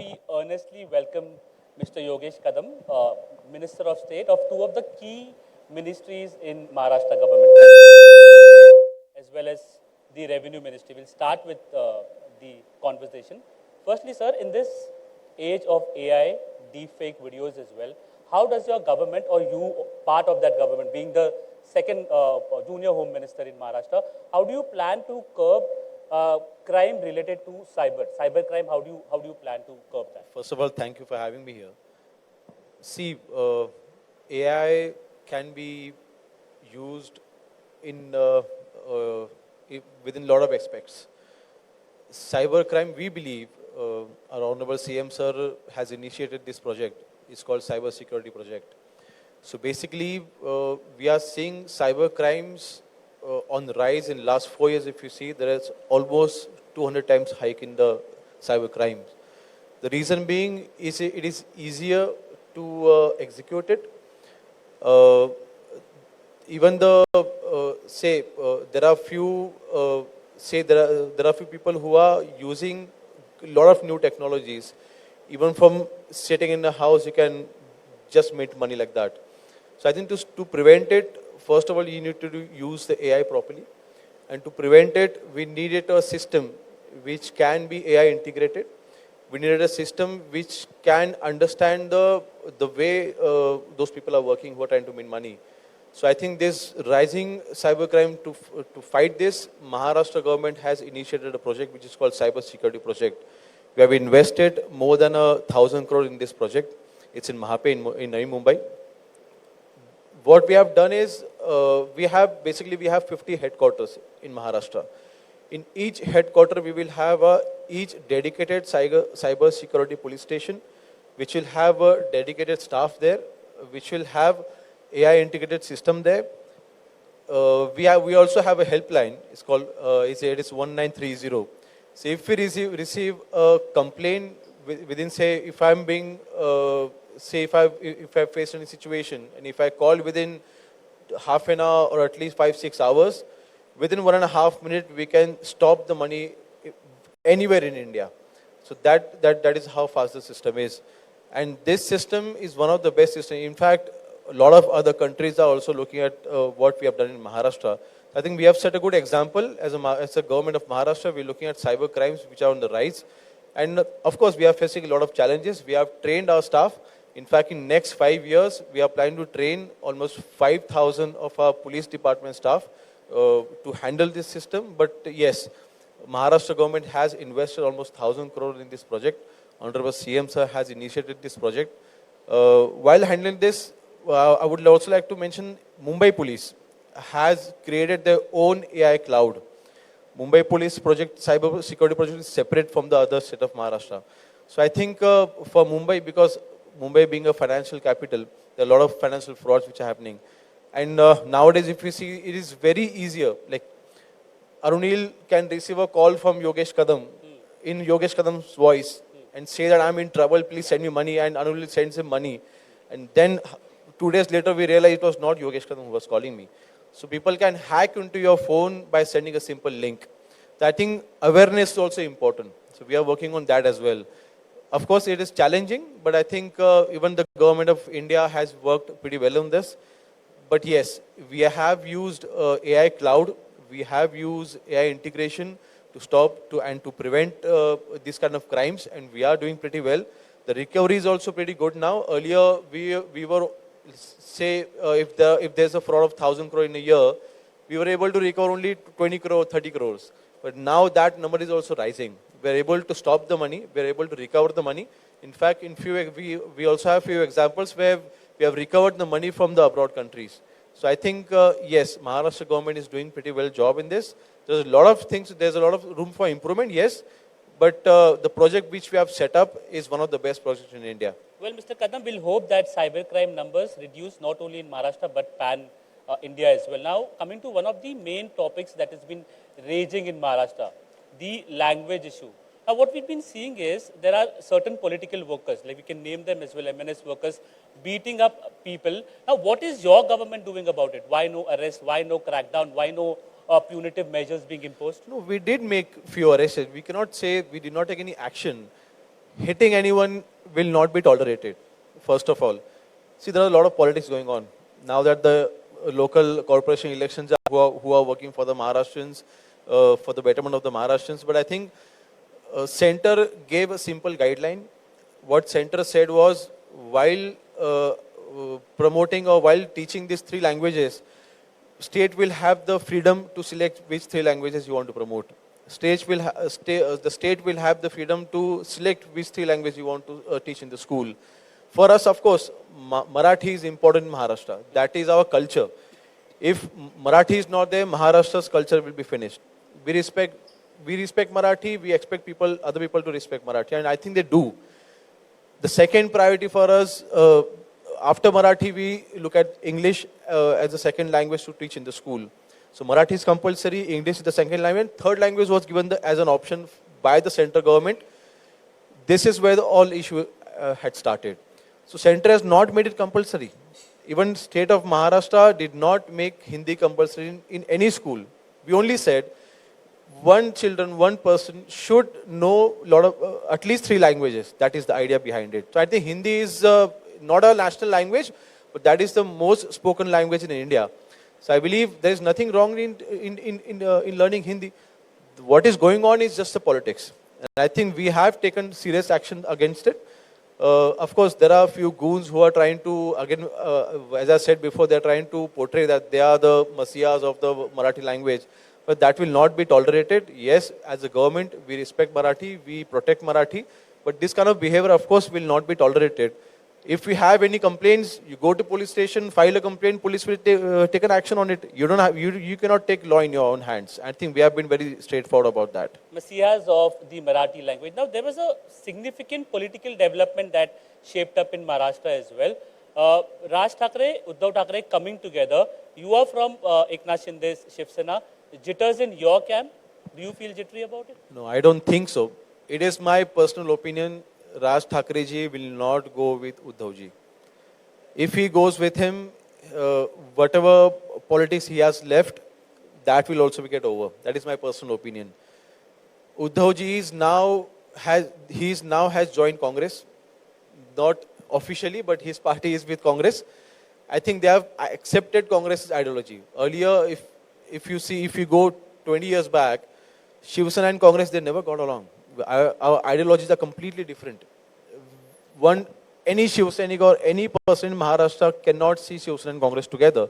we earnestly welcome Mr. Yogesh Kadam, Minister of State of two of the key ministries in Maharashtra government, as well as the Revenue Ministry. We'll start with the conversation. Firstly, sir, in this age of AI, deepfake videos as well, how does your government or you, part of that government, being the second junior home minister in Maharashtra, how do you plan to curb crime related to cyber crime? How do you plan to curb that? First of all, thank you for having me here. See, AI can be used in within a lot of aspects. Cybercrime, we believe, our Honorable CM Sir has initiated this project. It's called Cyber Security Project. So basically, we are seeing cyber crimes on the rise in last 4 years. If you see, there is almost 200 times hike in the cyber crimes. The reason being is it is easier to execute it. Even the there are few there are few people who are using a lot of new technologies. Even from sitting in a house, you can just make money like that. So I think to prevent it, first of all, you need to use the AI properly. And to prevent it, we needed a system which can be AI integrated. We needed a system which can understand the way those people are working who are trying to make money. So I think this rising cybercrime, to fight this, Maharashtra government has initiated a project which is called Cyber Security Project. We have invested more than 1,000 crore in this project. It's in Mahape in Navi Mumbai. What we have done is we have 50 headquarters in Maharashtra. In each headquarter, we will have each dedicated cyber security police station, which will have a dedicated staff there, which will have AI integrated system there. We also have a helpline. It's called it is 1930. So if we receive a complaint within, say, if I'm being if I face any situation, and if I call within half an hour or at least 5-6 hours, within 1.5 minutes we can stop the money anywhere in India. So that is how fast the system is, and this system is one of the best systems. In fact, a lot of other countries are also looking at what we have done in Maharashtra. I think we have set a good example as a government of Maharashtra. We're looking at cyber crimes which are on the rise, and of course we are facing a lot of challenges. We have trained our staff. In fact, in next 5 years, we are planning to train almost 5,000 of our police department staff to handle this system. But yes, Maharashtra government has invested almost 1,000 crore in this project. Honorable CM Sir has initiated this project. While handling this, I would also like to mention Mumbai Police has created their own AI cloud. Mumbai Police project, cyber security project, is separate from the other state of Maharashtra. So I think for Mumbai, because Mumbai being a financial capital, there are a lot of financial frauds which are happening. And nowadays, if you see, it is very easier. Like Arunil can receive a call from Yogesh Kadam in Yogesh Kadam's voice and say that I'm in trouble, please send me money, and Arunil sends him money. And then 2 days later, we realize it was not Yogesh Kadam who was calling me. So people can hack into your phone by sending a simple link. So I think awareness is also important. So we are working on that as well. Of course, it is challenging, but I think even the government of India has worked pretty well on this. But yes, we have used AI cloud. We have used AI integration to stop and to prevent these kind of crimes, and we are doing pretty well. The recovery is also pretty good now. Earlier, we were if there's a fraud of 1,000 crore in a year, we were able to recover only 20 crore, 30 crores. But now that number is also rising. We're able to stop the money. We're able to recover the money. In fact, we also have few examples where we have recovered the money from the abroad countries. So I think, yes, Maharashtra government is doing pretty well job in this. There's a lot of things, there's a lot of room for improvement, yes. But the project which we have set up is one of the best projects in India. Well, Mr. Kadam, we'll hope that cybercrime numbers reduce not only in Maharashtra but pan India as well. Now, coming to one of the main topics that has been raging in Maharashtra, the language issue. Now, what we've been seeing is there are certain political workers, like we can name them as well, MNS workers, beating up people. Now, what is your government doing about it? Why no arrest? Why no crackdown? Why no punitive measures being imposed? No, we did make few arrests. We cannot say we did not take any action. hitting anyone will not be tolerated, first of all. See, there are a lot of politics going on. Now that the local corporation elections are, who are working for the Maharashtrians, for the betterment of the Maharashtrians, but I think center gave a simple guideline. What center said was, while promoting or while teaching these three languages, state will have the freedom to select which three languages you want to promote. The state will have the freedom to select which three languages you want to teach in the school. For us, of course, Marathi is important in Maharashtra. That is our culture. If Marathi is not there, Maharashtra's culture will be finished. We respect, we respect Marathi. We expect other people to respect Marathi, and I think they do. The second priority for us, after Marathi, we look at English as a second language to teach in the school. So Marathi is compulsory, English is the second language. Third language was given as an option by the central government. This is where the all issue had started. So center has not made it compulsory. Even state of Maharashtra did not make Hindi compulsory in any school. We only said one person should know at least three languages. That is the idea behind it. So I think Hindi is not a national language, but that is the most spoken language in India. So I believe there is nothing wrong in learning Hindi. What is going on is just the politics. And I think we have taken serious action against it. Of course, there are a few goons who are trying to, again, as I said before, they are trying to portray that they are the messiahs of the Marathi language. But that will not be tolerated. Yes, as a government, we respect Marathi, we protect Marathi. But this kind of behavior, of course, will not be tolerated. If we have any complaints, you go to police station, file a complaint, police will take an action on it. You cannot take law in your own hands. I think we have been very straightforward about that. Messiahs of the Marathi language. Now, there was a significant political development that shaped up in Maharashtra as well. Raj Thackeray, Uddhav Thackeray coming together. You are from Eknath Shinde's Shiv Sena. Jitters in your camp. Do you feel jittery about it? No, I don't think so. It is my personal opinion. Raj Thackeray ji will not go with Uddhav ji. If he goes with him, whatever politics he has left, that will also get over. That is my personal opinion. Uddhav ji now has joined Congress, not officially, but his party is with Congress. I think they have accepted Congress's ideology. Earlier, if you go 20 years back, Shiv Sena and Congress, they never got along. Our ideologies are completely different. Any Shiv Sainik or any person in Maharashtra cannot see Shiv Sena and Congress together.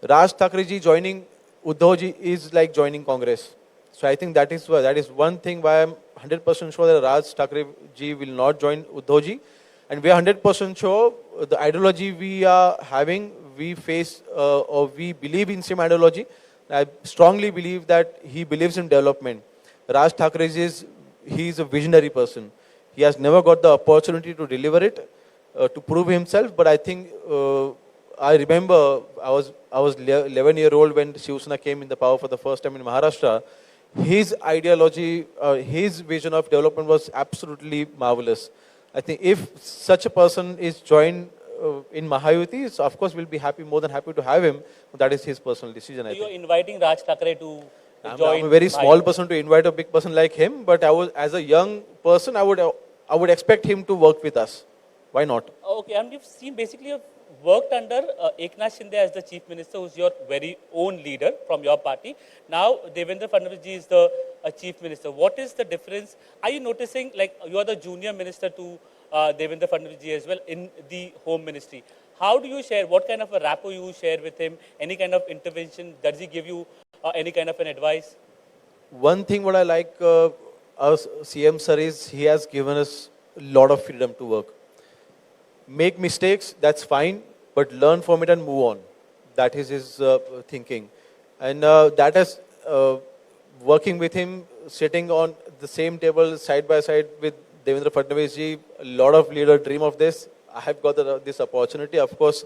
Raj Thackeray ji joining Uddhav ji is like joining Congress. So I think that is one thing why I'm 100% sure that Raj Thackeray ji will not join Uddhav ji. And we are 100% sure the ideology we are having, we face or we believe in same ideology. I strongly believe that he believes in development. Raj Thackeray he is a visionary person. He has never got the opportunity to deliver it, to prove himself. But I think, I remember I was 11-year-old when Shiv Sena came in the power for the first time in Maharashtra. His ideology, his vision of development was absolutely marvelous. I think if such a person is joined in Mahayuti, so of course we'll be more than happy to have him. That is his personal decision. So you're inviting Raj Thackeray to I'm a very small person to invite a big person like him, but as a young person, I would expect him to work with us. Why not? Okay, and you've seen basically you've worked under Eknath Shinde as the chief minister, who's your very own leader from your party. Now, Devendra Fadnavis ji is the chief minister. What is the difference? Are you noticing, like, you are the junior minister to Devendra Fadnavis ji as well in the home ministry? How do you share? What kind of a rapport you share with him? Any kind of intervention? Does he give you any kind of an advice? One thing what I like our CM sir is he has given us a lot of freedom to work. Make mistakes, that's fine, but learn from it and move on. That is his thinking. And that is working with him, sitting on the same table side by side with Devendra Fadnavis ji, a lot of leaders dream of this. I have got this opportunity. Of course,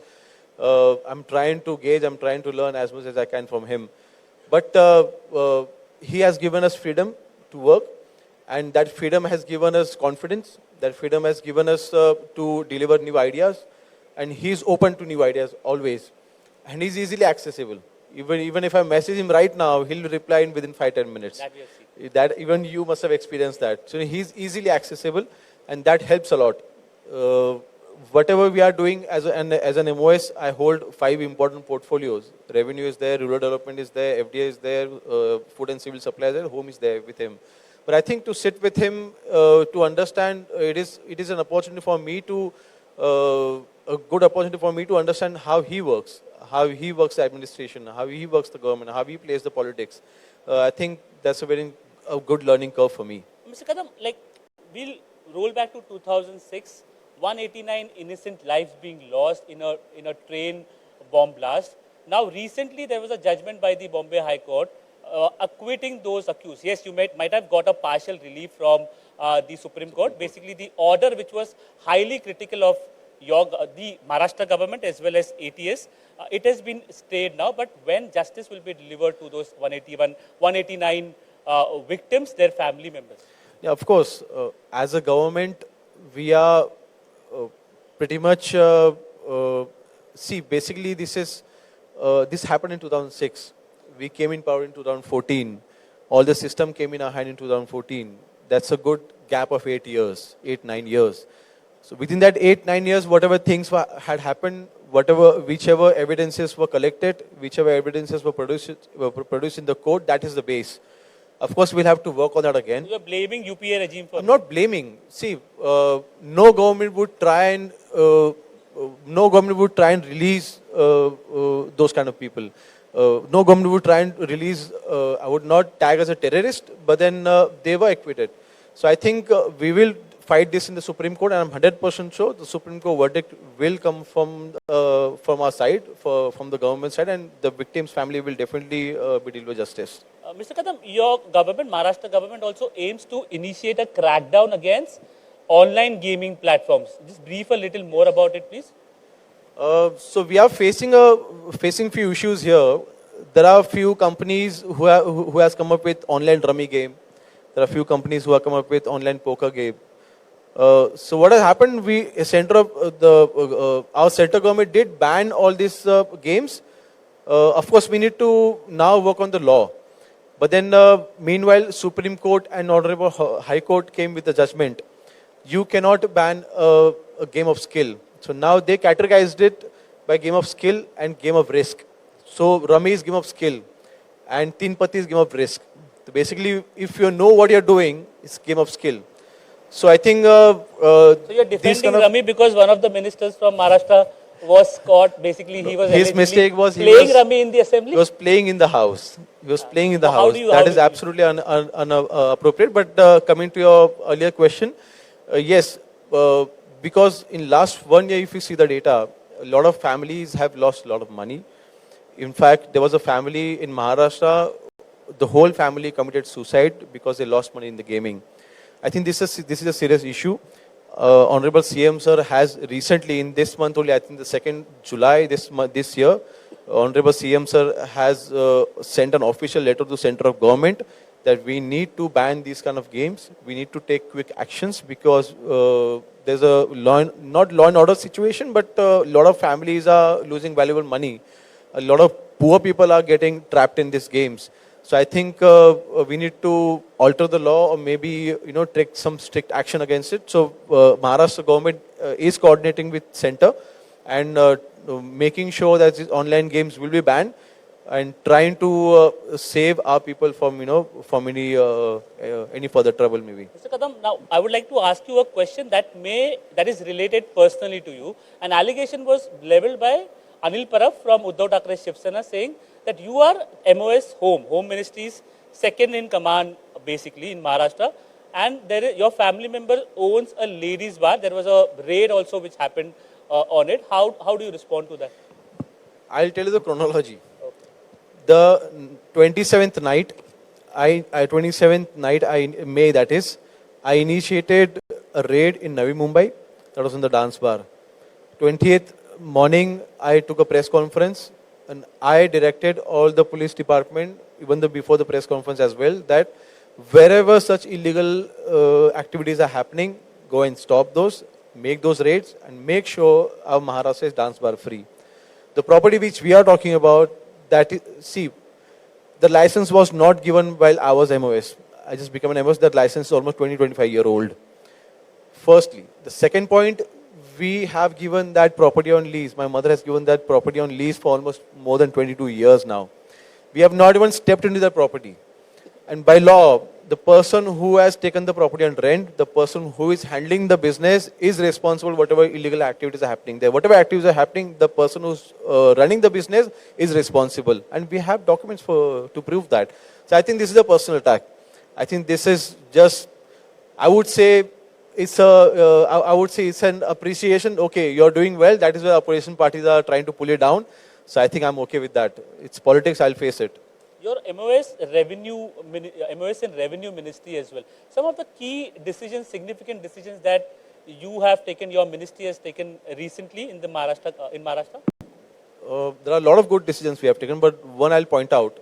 I'm trying to gauge, I'm trying to learn as much as I can from him. But he has given us freedom to work, and that freedom has given us confidence. That freedom has given us to deliver new ideas, and he's open to new ideas always. And he's easily accessible. Even if I message him right now, he'll reply within 5-10 minutes. That we have seen. That even you must have experienced that. So he's easily accessible, and that helps a lot. Whatever we are doing as an MOS, I hold 5 important portfolios. Revenue is there, rural development is there, FDI is there, food and civil supply is there, home is there with him. But I think to sit with him to understand, it is an opportunity for me to, a good opportunity for me to understand how he works the administration, how he works the government, how he plays the politics. I think that's a good learning curve for me. Mr. Kadam, like, we'll roll back to 2006, 189 innocent lives being lost in a train bomb blast. Now, recently there was a judgment by the Bombay High Court acquitting those accused. Yes, you might have got a partial relief from the Supreme Court. Basically, the order which was highly critical of the Maharashtra government as well as ATS, it has been stayed now. But when justice will be delivered to those 189 victims, their family members? Yeah, of course. As a government, we are pretty much, see, basically this happened in 2006. We came in power in 2014. All the system came in our hand in 2014. That's a good gap of 8 years, 9 years. So within that 8-9 years, whatever things had happened, whichever evidences were collected, whichever evidences were produced in the court, that is the base. Of course, we'll have to work on that again. You are blaming UPA regime for... I'm not blaming. See, no government would try and release those kind of people. No government would try and release, I would not tag as a terrorist, but then they were acquitted. So I think we will fight this in the Supreme Court, and I'm 100% sure the Supreme Court verdict will come from our side, from the government side, and the victim's family will definitely be dealt with justice. Mr. Kadam, your government, Maharashtra government, also aims to initiate a crackdown against online gaming platforms. Just brief a little more about it, please. So we are facing few issues here. There are a few companies who has come up with online rummy game. There are a few companies who have come up with online poker game. So what has happened? Our central government did ban all these games. Of course, we need to now work on the law. But then, meanwhile, Supreme Court and Honorable High Court came with a judgment. You cannot ban a game of skill. So now they categorized it by game of skill and game of risk. So Rummy is game of skill and Teen Patti is game of risk. So basically, if you know what you're doing, it's game of skill. So I think... so you're defending Rummy because one of the ministers from Maharashtra was caught. Basically, he was his mistake was playing Rummy in the assembly. He was playing in the house. He was playing in the house. That is absolutely inappropriate. But coming to your earlier question, yes, because in last 1 year, if you see the data, a lot of families have lost a lot of money. In fact, there was a family in Maharashtra. The whole family committed suicide because they lost money in the gaming. I think this is a serious issue. Honorable CM sir has recently, in this month only, I think the 2nd July this year, Honorable CM sir has sent an official letter to the Centre of Government that we need to ban these kind of games. We need to take quick actions because there's a not law and order situation, but a lot of families are losing valuable money. A lot of poor people are getting trapped in these games. So I think we need to alter the law or maybe take some strict action against it. So Maharashtra government is coordinating with Centre and making sure that these online games will be banned and trying to save our people from any further trouble maybe. Mr. Kadam, now I would like to ask you a question that is related personally to you. An allegation was leveled by Anil Parab from Uddhav Thackeray Shiv Sena saying that you are MOS Home Ministry's second in command basically in Maharashtra, and your family member owns a ladies bar. There was a raid also which happened on it. How do you respond to that? I'll tell you the chronology. Okay. The 27th night, May that is, I initiated a raid in Navi Mumbai. That was in the dance bar. 20th morning, I took a press conference and I directed all the police department, even before the press conference as well, that wherever such illegal activities are happening, go and stop those, make those raids and make sure our Maharashtra is dance bar free. The property which we are talking about, the license was not given while I was MOS. I just became an MOS. That license is almost 20-25 year old. firstly. The second point, we have given that property on lease. My mother has given that property on lease for almost more than 22 years now. We have not even stepped into the property. And by law, the person who has taken the property on rent, the person who is handling the business is responsible whatever illegal activities are happening there. Whatever activities are happening, the person who's running the business is responsible. And we have documents to prove that. So I think this is a personal attack. I think this is just, I would say it's an appreciation. Okay, you're doing well. That is where opposition parties are trying to pull you down. So I think I'm okay with that. It's politics. I'll face it. Your MOS in Revenue Ministry as well. Some of the key decisions, significant decisions that you have taken, your ministry has taken recently in Maharashtra? There are a lot of good decisions we have taken, but one I'll point out.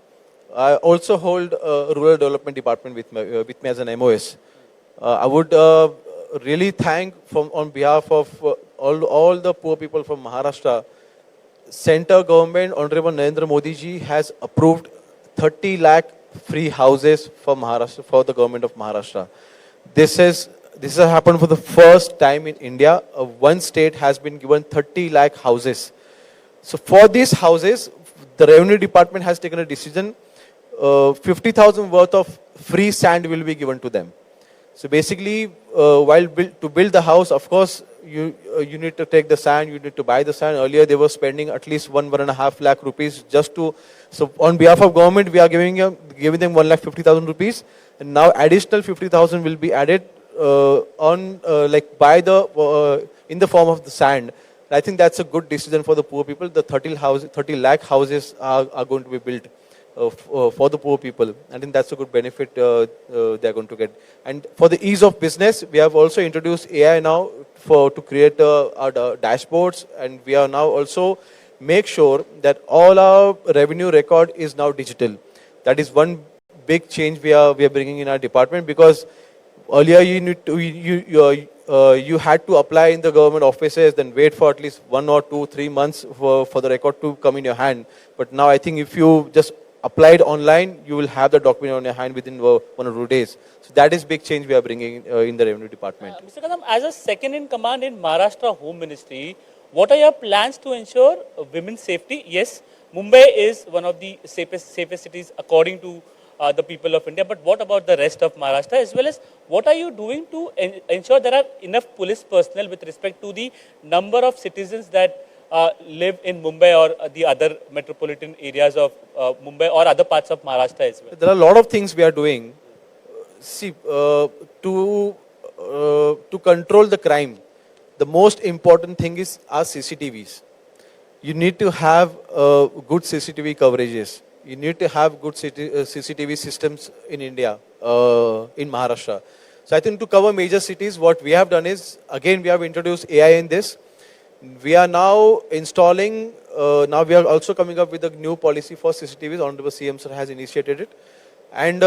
I also hold a rural development department with me as an MOS. I would really thank on behalf of all the poor people from Maharashtra. Center government, Honorable Narendra Modi ji has approved 30 lakh free houses for Maharashtra, for the government of Maharashtra. This has happened for the first time in India. One state has been given 30 lakh houses. So for these houses, the revenue department has taken a decision. 50,000 worth of free sand will be given to them. So basically, to build the house, of course, you need to take the sand, you need to buy the sand. Earlier, they were spending at least 1.5 lakh rupees just to. So on behalf of government, we are giving them 1,50,000 rupees, and now additional 50,000 will be added in the form of the sand. I think that's a good decision for the poor people. The 30 lakh houses are going to be built for the poor people. I think that's a good benefit they are going to get. And for the ease of business, we have also introduced AI now to create our dashboards, and we are now also make sure that all our revenue record is now digital. That is one big change we are bringing in our department, because earlier you had to apply in the government offices, then wait for at least 1 or 2, 3 months for the record to come in your hand. But now I think if you just applied online, you will have the document on your hand within 1 or 2 days. So that is big change we are bringing in the revenue department. Mr. Kadam, as a second in command in Maharashtra Home Ministry, what are your plans to ensure women's safety? Yes, Mumbai is one of the safest cities according to the people of India, but what about the rest of Maharashtra, as well as what are you doing to ensure there are enough police personnel with respect to the number of citizens that live in Mumbai or the other metropolitan areas of Mumbai or other parts of Maharashtra as well? There are a lot of things we are doing. See, to control the crime, the most important thing is our CCTVs. You need to have good CCTV coverages. You need to have good CCTV systems in India, in Maharashtra. So I think to cover major cities, what we have done is, again, we have introduced AI in this. We are now installing, now we are also coming up with a new policy for CCTVs. Honorable CM Sir has initiated it. And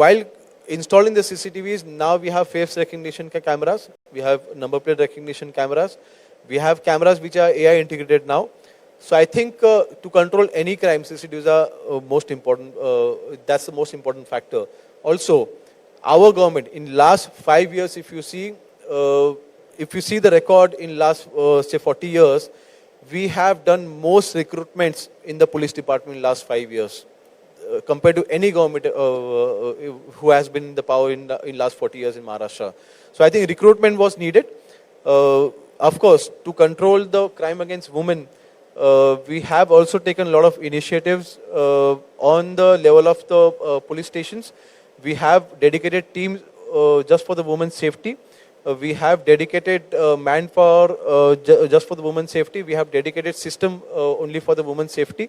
while installing the CCTVs, now we have face recognition cameras. We have number plate recognition cameras. We have cameras which are AI integrated now. So I think to control any crime, CCTVs are most important. That's the most important factor. Also, our government in last 5 years, if you see the record in last say 40 years, we have done most recruitments in the police department in last 5 years compared to any government who has been in the power in last 40 years in Maharashtra. So I think recruitment was needed. Of course, to control the crime against women, we have also taken a lot of initiatives on the level of the police stations. We have dedicated teams just for the women's safety. We have dedicated manpower just for the women's safety. We have dedicated system only for the women's safety.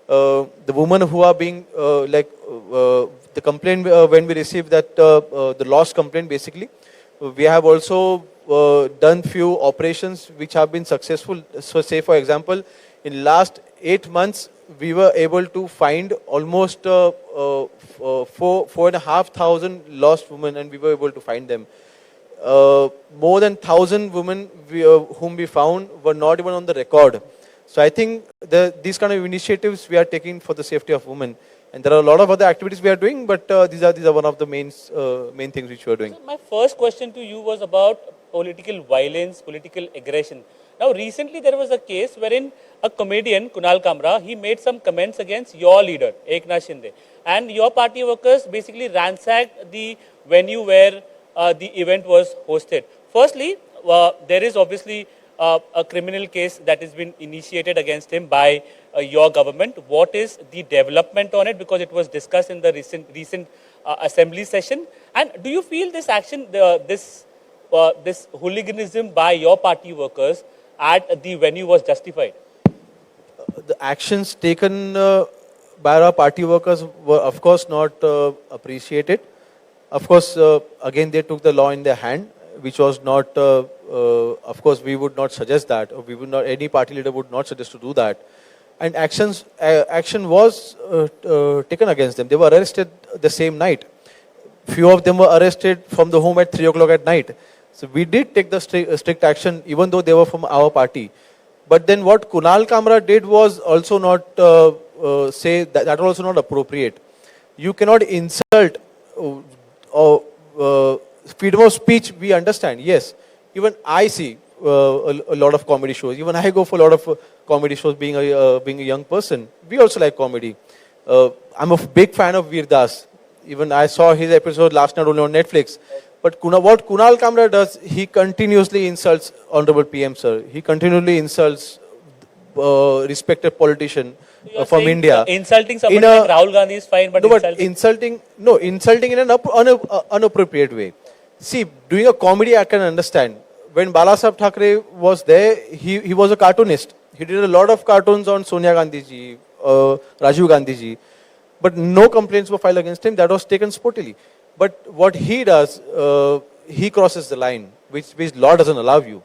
The women who are being the complaint when we receive that the lost complaint basically, we have also done few operations which have been successful. So say for example, in last 8 months, we were able to find almost 4,500 lost women, and we were able to find them. More than 1,000 women whom we found were not even on the record. So I think these kind of initiatives we are taking for the safety of women. And there are a lot of other activities we are doing, but these are one of the main things which we are doing. So my first question to you was about political violence, political aggression. Now, recently there was a case wherein a comedian, Kunal Kamra, he made some comments against your leader, Eknath Shinde. And your party workers basically ransacked the venue where the event was hosted. Firstly, there is obviously a criminal case that has been initiated against him by your government. What is the development on it? Because it was discussed in the recent assembly session. And do you feel this action, this hooliganism by your party workers at the venue was justified? The actions taken by our party workers were, of course, not appreciated. Of course, again, they took the law in their hand, which was not, of course, we would not suggest that, or we would not, any party leader would not suggest to do that. And action was taken against them. They were arrested the same night. Few of them were arrested from the home at 3 o'clock at night. So we did take the strict action, even though they were from our party. But then what Kunal Kamra did was also not, say, that was also not appropriate. You cannot insult freedom of speech, we understand, yes. Even I see a lot of comedy shows. Even I go for a lot of comedy shows being a young person. We also like comedy. I'm a big fan of Veer Das. Even I saw his episode last night only on Netflix. But what Kunal Kamra does, he continuously insults Honorable PM, sir. He continually insults respected politician from India. Insulting somebody like Rahul Gandhi is fine, but insulting in an inappropriate way. See, doing a comedy I can understand. When Balasaheb Thackeray was there, he was a cartoonist. He did a lot of cartoons on Sonia Gandhi ji, Rajiv Gandhi ji. But no complaints were filed against him. That was taken sportily. But what he does, he crosses the line, which law doesn't allow you.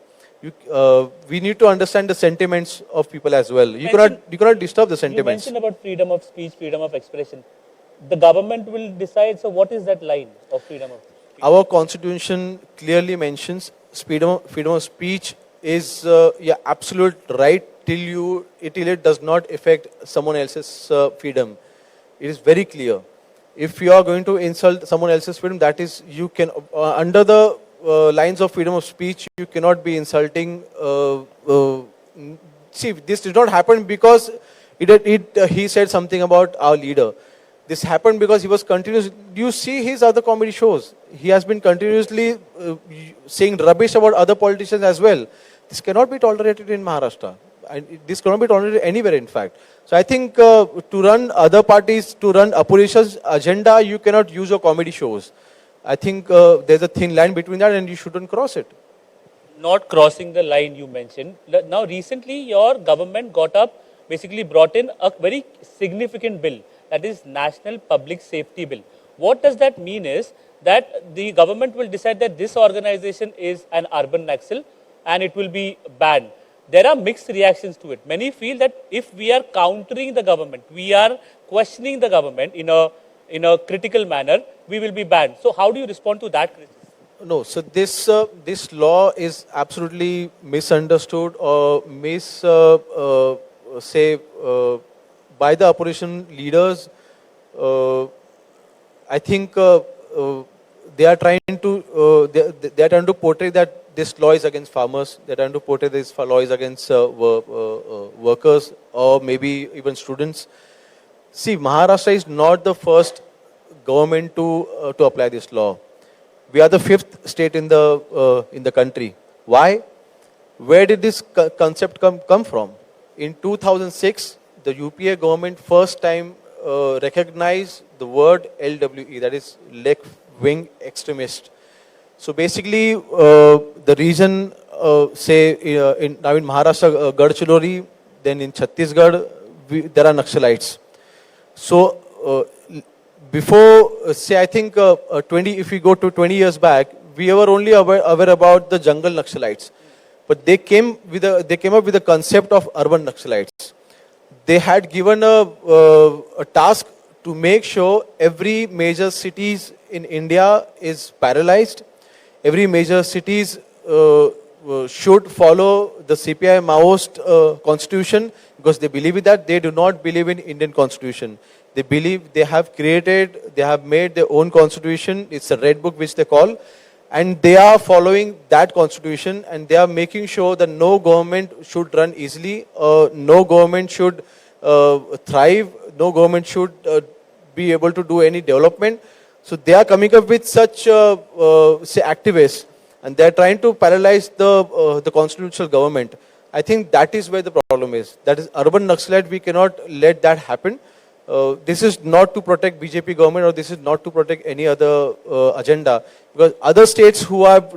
We need to understand the sentiments of people as well. You cannot disturb the sentiments. You mentioned about freedom of speech, freedom of expression. The government will decide. So what is that line of freedom of speech? Our constitution clearly mentions freedom of speech is absolute right till it does not affect someone else's freedom. It is very clear. If you are going to insult someone else's freedom, that is, you can, under the lines of freedom of speech, you cannot be insulting. See, this did not happen because he said something about our leader. This happened because he was continuously, you see his other comedy shows. He has been continuously saying rubbish about other politicians as well. This cannot be tolerated in Maharashtra. And this cannot be tolerated anywhere, in fact. So I think to run other parties, to run opposition's agenda, you cannot use your comedy shows. I think there's a thin line between that and you shouldn't cross it. Not crossing the line you mentioned. Now recently your government basically brought in a very significant bill, that is National Public Safety Bill. What does that mean is that the government will decide that this organization is an urban Naxal and it will be banned. There are mixed reactions to it. Many feel that if we are countering the government, we are questioning the government in a critical manner, we will be banned. So how do you respond to that criticism? No, so this law is absolutely misunderstood or by the opposition leaders. I think they are trying to portray that this law is against farmers. They are trying to portray this law is against workers or maybe even students. See, Maharashtra is not the first government to apply this law. We are the 5th state in the country. Why? Where did this concept come from? In 2006, the UPA government first time recognized the word LWE, that is left-wing extremist. So basically, the region, now in Maharashtra, Gadchiroli, then in Chhattisgarh, there are Naxalites. So before, I think if we go to 20 years back, we were only aware about the jungle Naxalites. But they came up with the concept of urban Naxalites. They had given a task to make sure every major cities in India is paralyzed. Every major cities should follow the CPI Maoist constitution because they believe in that. They do not believe in Indian constitution. They believe they have made their own constitution. It's a red book which they call. And they are following that constitution, and they are making sure that no government should run easily, no government should thrive, no government should be able to do any development. So they are coming up with such say activists, and they are trying to paralyze the constitutional government. I think that is where the problem is. That is urban Naxalite. We cannot let that happen. This is not to protect BJP government, or this is not to protect any other agenda, because other states who have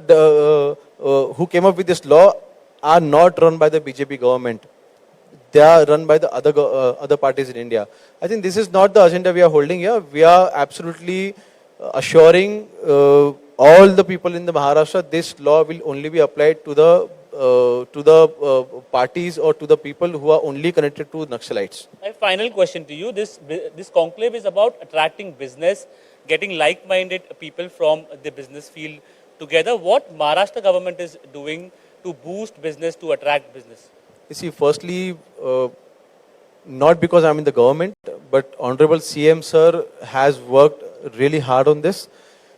who came up with this law are not run by the BJP government. They are run by the other parties in India. I think this is not the agenda we are holding here. We are absolutely assuring all the people in the Maharashtra this law will only be applied to the parties or to the people who are only connected to Naxalites. My final question to you, this conclave is about attracting business, getting like-minded people from the business field together. What Maharashtra government is doing to boost business, to attract business? You see, firstly, not because I'm in the government, but Honorable CM Sir has worked really hard on this.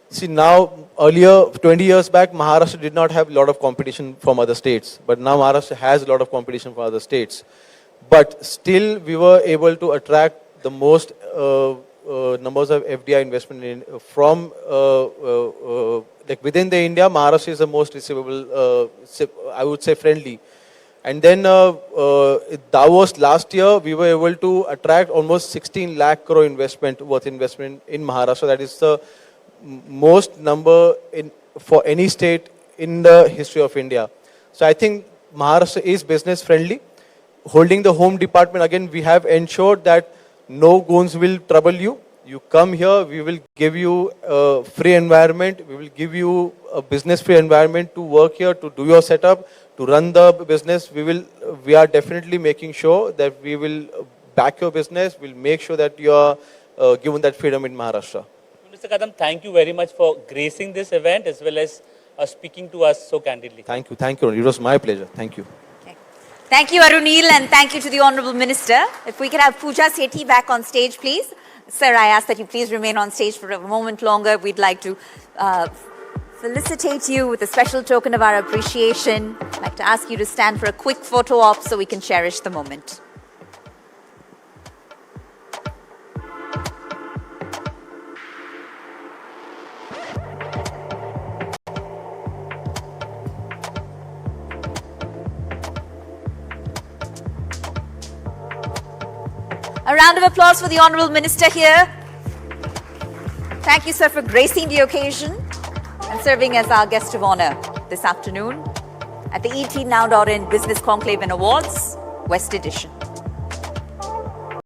See, now, earlier, 20 years back, Maharashtra did not have a lot of competition from other states. But now Maharashtra has a lot of competition from other states. But still, we were able to attract the most numbers of FDI investment from, like within the India, Maharashtra is the most receivable, I would say friendly. And then Davos last year, we were able to attract almost 16 lakh crore worth investment in Maharashtra. That is the most number for any state in the history of India. So I think Maharashtra is business friendly. Holding the home department, again, we have ensured that no goons will trouble you. You come here, we will give you a free environment. We will give you a business free environment to work here, to do your setup, to run the business. We are definitely making sure that we will back your business. We'll make sure that you are given that freedom in Maharashtra. Mr. Kadam, thank you very much for gracing this event as well as speaking to us so candidly. Thank you. Thank you. It was my pleasure. Thank you. Okay. Thank you, Arunil, and thank you to the Honorable Minister. If we could have Pooja Sethi back on stage, please. Sir, I ask that you please remain on stage for a moment longer. We'd like to felicitate you with a special token of our appreciation. I'd like to ask you to stand for a quick photo op so we can cherish the moment. A round of applause for the Honourable Minister here. Thank you, sir, for gracing the occasion and serving as our guest of honour this afternoon at the ETnow.in Business Conclave and Awards, West Edition.